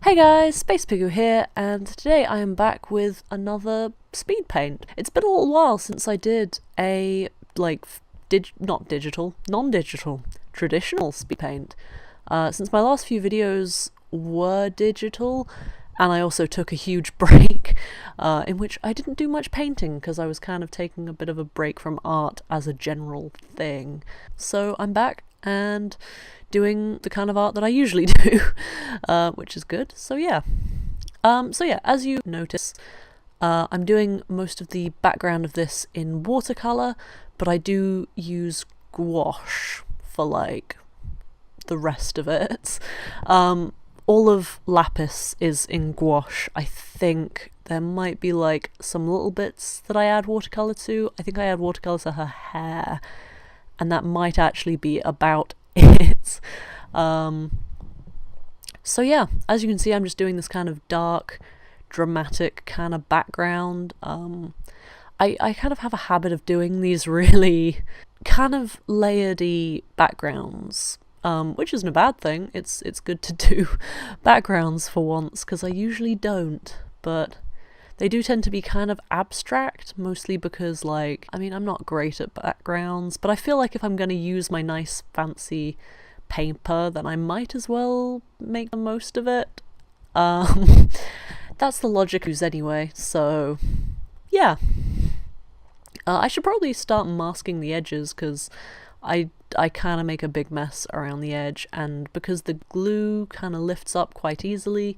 Hey guys, SpacePigguArt here, and today I am back with another speed paint. It's been a little while since I did a, non-digital, traditional speed paint. Since my last few videos were digital, and I also took a huge break, in which I didn't do much painting because I was kind of taking a bit of a break from art as a general thing. So I'm back and doing the kind of art that I usually do, which is good. So yeah, as you notice, I'm doing most of the background of this in watercolor, but I do use gouache for like the rest of it. All of Lapis is in gouache. I think there might be like some little bits that I add watercolor to. I think I add watercolor to her hair, and that might actually be about it. So yeah, as you can see, I'm just doing this kind of dark, dramatic kind of background. I kind of have a habit of doing these really kind of layered-y backgrounds, which isn't a bad thing. It's good to do backgrounds for once, because I usually don't, but they do tend to be kind of abstract, mostly because, like, I mean, I'm not great at backgrounds, but I feel like if I'm going to use my nice fancy paper, then I might as well make the most of it. That's the logic I use anyway, so yeah. I should probably start masking the edges, because I kind of make a big mess around the edge, and because the glue kind of lifts up quite easily,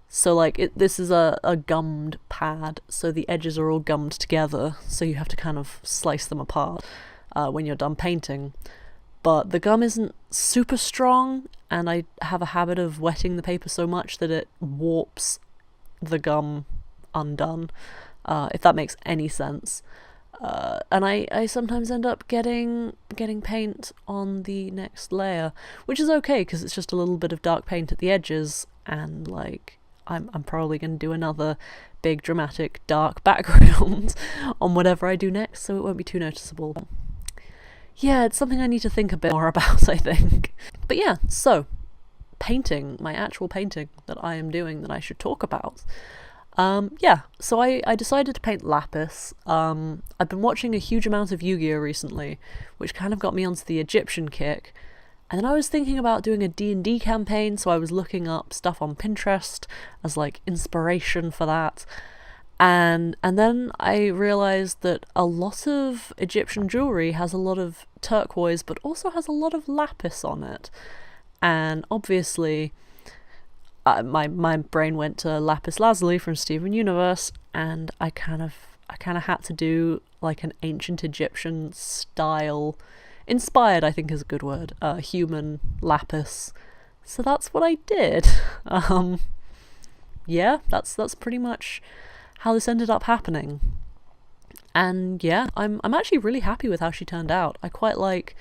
so like this is a gummed pad, so the edges are all gummed together, so you have to kind of slice them apart when you're done painting. But the gum isn't super strong, and I have a habit of wetting the paper so much that it warps the gum undone, if that makes any sense. And I sometimes end up getting paint on the next layer, which is okay because it's just a little bit of dark paint at the edges, and like I'm probably going to do another big dramatic dark background on whatever I do next, so it won't be too noticeable. Yeah, it's something I need to think a bit more about, I think. But yeah, so painting, my actual painting that I am doing that I should talk about. So I decided to paint Lapis. I've been watching a huge amount of Yu-Gi-Oh! Recently, which kind of got me onto the Egyptian kick. And then I was thinking about doing a D&D campaign, so I was looking up stuff on Pinterest as like inspiration for that. And then I realised that a lot of Egyptian jewellery has a lot of turquoise, but also has a lot of lapis on it. And obviously, my brain went to Lapis Lazuli from Steven Universe, and I kind of had to do like an ancient Egyptian style, inspired I think is a good word, human lapis. So that's what I did. Yeah, that's pretty much how this ended up happening. And yeah, I'm actually really happy with how she turned out. I quite like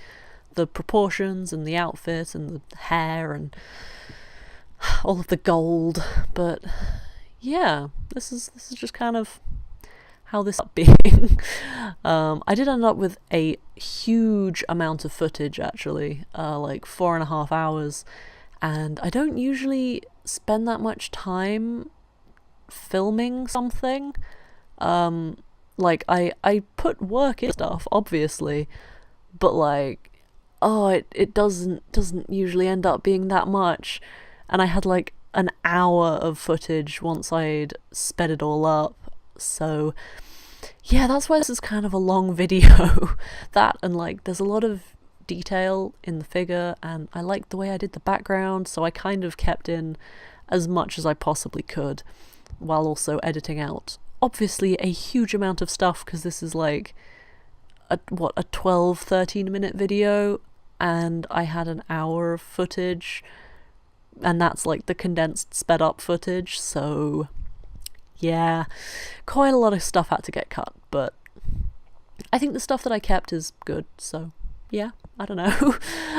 the proportions and the outfit and the hair and all of the gold, but yeah, this is just kind of how this up being. I did end up with a huge amount of footage actually, like 4.5 hours, and I don't usually spend that much time filming something. Like I put work in stuff, obviously, but like, it doesn't usually end up being that much. And I had like an hour of footage once I'd sped it all up. So yeah, that's why this is kind of a long video. That, and like there's a lot of detail in the figure, and I liked the way I did the background, so I kind of kept in as much as I possibly could, while also editing out obviously a huge amount of stuff, because this is like a 12-13 minute video, and I had an hour of footage, and that's like the condensed sped up footage. So yeah, quite a lot of stuff had to get cut, but I think the stuff that I kept is good. So yeah, I don't know.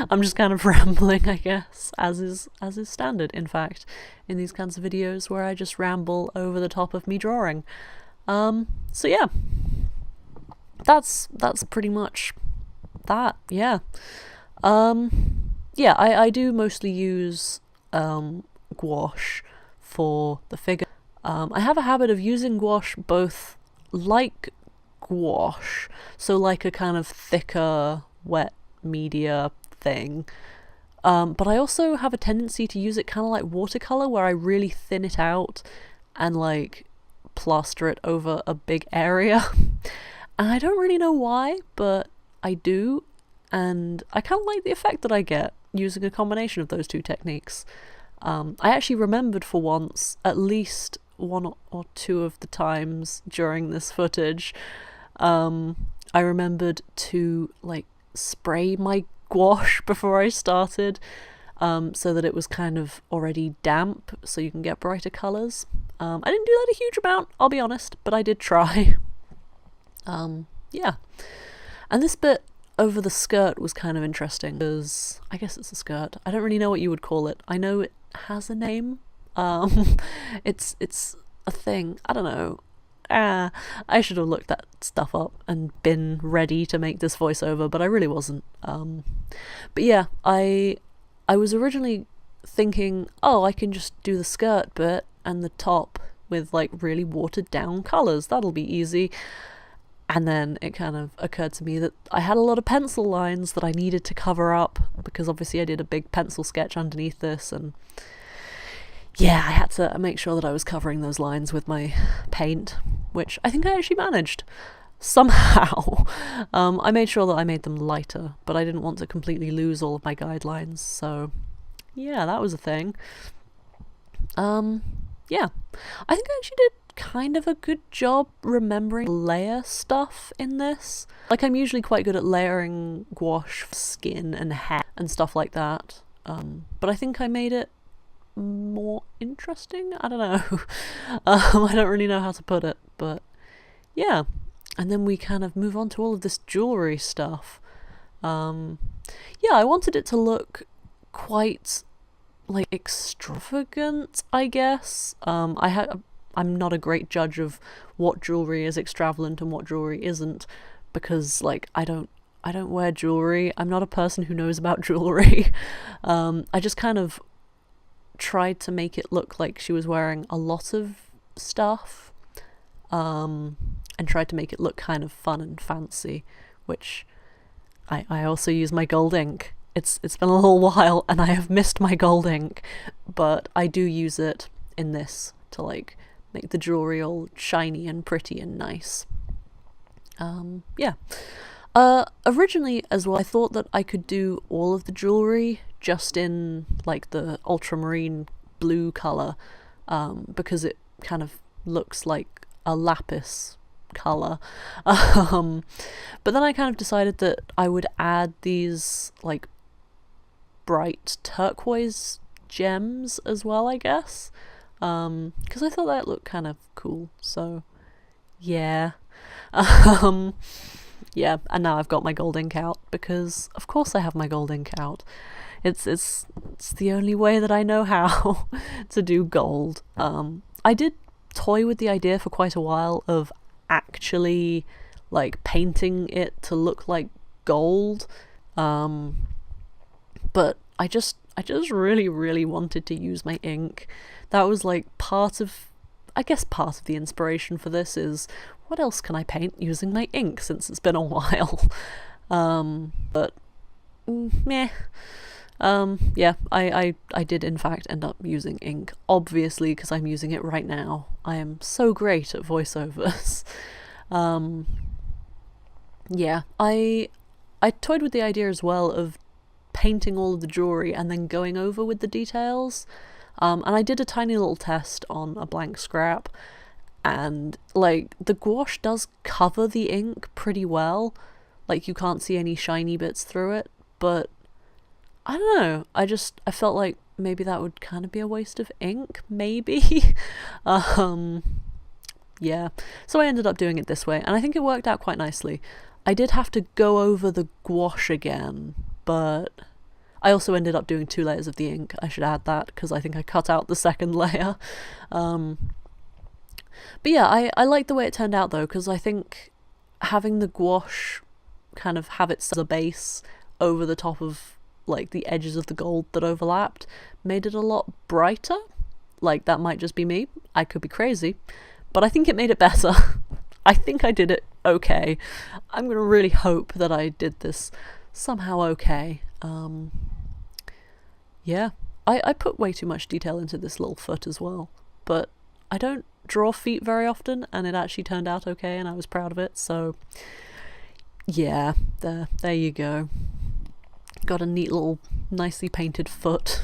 I'm just kind of rambling, I guess, as is standard, in fact, in these kinds of videos where I just ramble over the top of me drawing. So yeah, that's pretty much that. Yeah. Yeah, I do mostly use gouache for the figure. I have a habit of using gouache both like gouache, so like a kind of thicker, wet media thing, but I also have a tendency to use it kind of like watercolor, where I really thin it out and like plaster it over a big area. And I don't really know why, but I do, and I kind of like the effect that I get using a combination of those two techniques. I actually remembered for once, at least one or two of the times during this footage, I remembered to like spray my gouache before I started, so that it was kind of already damp, so you can get brighter colours. I didn't do that a huge amount, I'll be honest, but I did try. Yeah. And this bit over the skirt was kind of interesting, because I guess it's a skirt. I don't really know what you would call it. I know it has a name. It's a thing. I don't know. I should have looked that stuff up and been ready to make this voiceover, but I really wasn't. But yeah, I was originally thinking, oh, I can just do the skirt bit and the top with like really watered down colours. That'll be easy. And then it kind of occurred to me that I had a lot of pencil lines that I needed to cover up, because obviously I did a big pencil sketch underneath this, and yeah, I had to make sure that I was covering those lines with my paint, which I think I actually managed. Somehow. I made sure that I made them lighter, but I didn't want to completely lose all of my guidelines, so yeah, that was a thing. Yeah. I think I actually did kind of a good job remembering layer stuff in this. Like, I'm usually quite good at layering gouache skin and hair and stuff like that, but I think I made it more interesting? I don't know. I don't really know how to put it, but yeah. And then we kind of move on to all of this jewellery stuff. Yeah, I wanted it to look quite like extravagant, I guess. I'm not a great judge of what jewelry is extravagant and what jewelry isn't, because like I don't wear jewelry. I'm not a person who knows about jewelry. I just kind of tried to make it look like she was wearing a lot of stuff, and tried to make it look kind of fun and fancy, which I also use my gold ink. It's been a little while and I have missed my gold ink, but I do use it in this to like make the jewelry all shiny and pretty and nice. Yeah. Originally as well, I thought that I could do all of the jewelry just in like the ultramarine blue colour, because it kind of looks like a lapis colour. But then I kind of decided that I would add these like bright turquoise gems as well, I guess, because I thought that looked kind of cool. So yeah. Yeah, and now I've got my gold ink out, because of course I have my gold ink out. It's the only way that I know how to do gold. I did toy with the idea for quite a while of actually like painting it to look like gold, but I just really wanted to use my ink. That was like part of the inspiration for this is, what else can I paint using my ink, since it's been a while. But meh. Yeah, I did in fact end up using ink, obviously, because I'm using it right now. I am so great at voiceovers. Yeah, I toyed with the idea as well of painting all of the jewellery and then going over with the details. And I did a tiny little test on a blank scrap, and like the gouache does cover the ink pretty well. Like you can't see any shiny bits through it, but I don't know, I felt like maybe that would kind of be a waste of ink, maybe. Yeah, so I ended up doing it this way, and I think it worked out quite nicely. I did have to go over the gouache again, but I also ended up doing 2 layers of the ink. I should add that, because I think I cut out the second layer. But yeah, I like the way it turned out though, because I think having the gouache kind of have it as a base over the top of like the edges of the gold that overlapped made it a lot brighter. Like, that might just be me. I could be crazy. But I think it made it better. I think I did it okay. I'm gonna really hope that I did this somehow okay. Yeah. I put way too much detail into this little foot as well. But I don't draw feet very often, and it actually turned out okay, and I was proud of it, so yeah, there you go. Got a neat little nicely painted foot.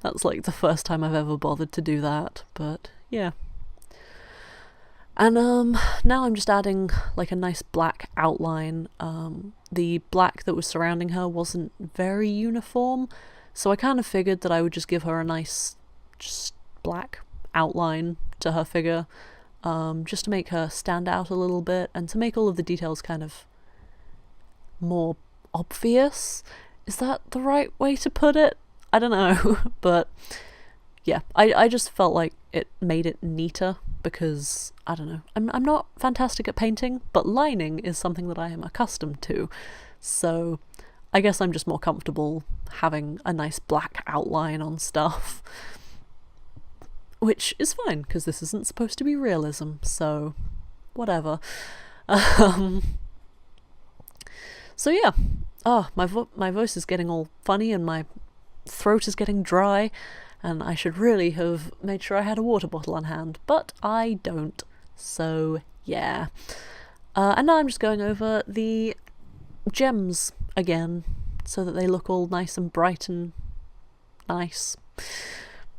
That's like the first time I've ever bothered to do that, but yeah. And now I'm just adding like a nice black outline. The black that was surrounding her wasn't very uniform, so I kind of figured that I would just give her a nice just black outline to her figure, just to make her stand out a little bit and to make all of the details kind of more obvious. Is that the right way to put it? I don't know. But yeah, I just felt like it made it neater because, I don't know, I'm not fantastic at painting, but lining is something that I am accustomed to, so I guess I'm just more comfortable having a nice black outline on stuff. Which is fine, because this isn't supposed to be realism, so whatever. So yeah. Oh, my voice is getting all funny and my throat is getting dry, and I should really have made sure I had a water bottle on hand, but I don't. So yeah. And now I'm just going over the gems again, so that they look all nice and bright and nice.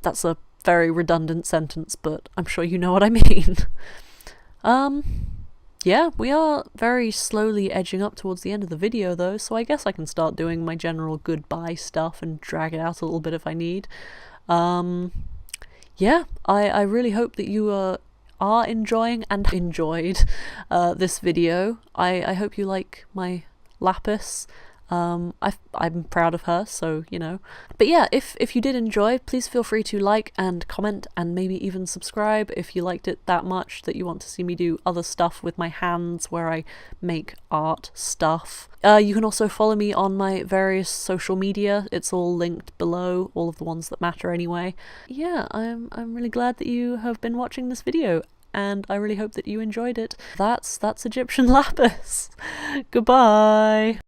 That's a very redundant sentence, but I'm sure you know what I mean. Yeah, we are very slowly edging up towards the end of the video though, so I guess I can start doing my general goodbye stuff and drag it out a little bit if I need. Yeah, I really hope that you are enjoying and enjoyed this video. I hope you like my Lapis. I'm proud of her, so, you know. But yeah, if you did enjoy, please feel free to like and comment and maybe even subscribe if you liked it that much that you want to see me do other stuff with my hands where I make art stuff. You can also follow me on my various social media. It's all linked below, all of the ones that matter anyway. Yeah, I'm really glad that you have been watching this video, and I really hope that you enjoyed it. That's Egyptian Lapis. Goodbye!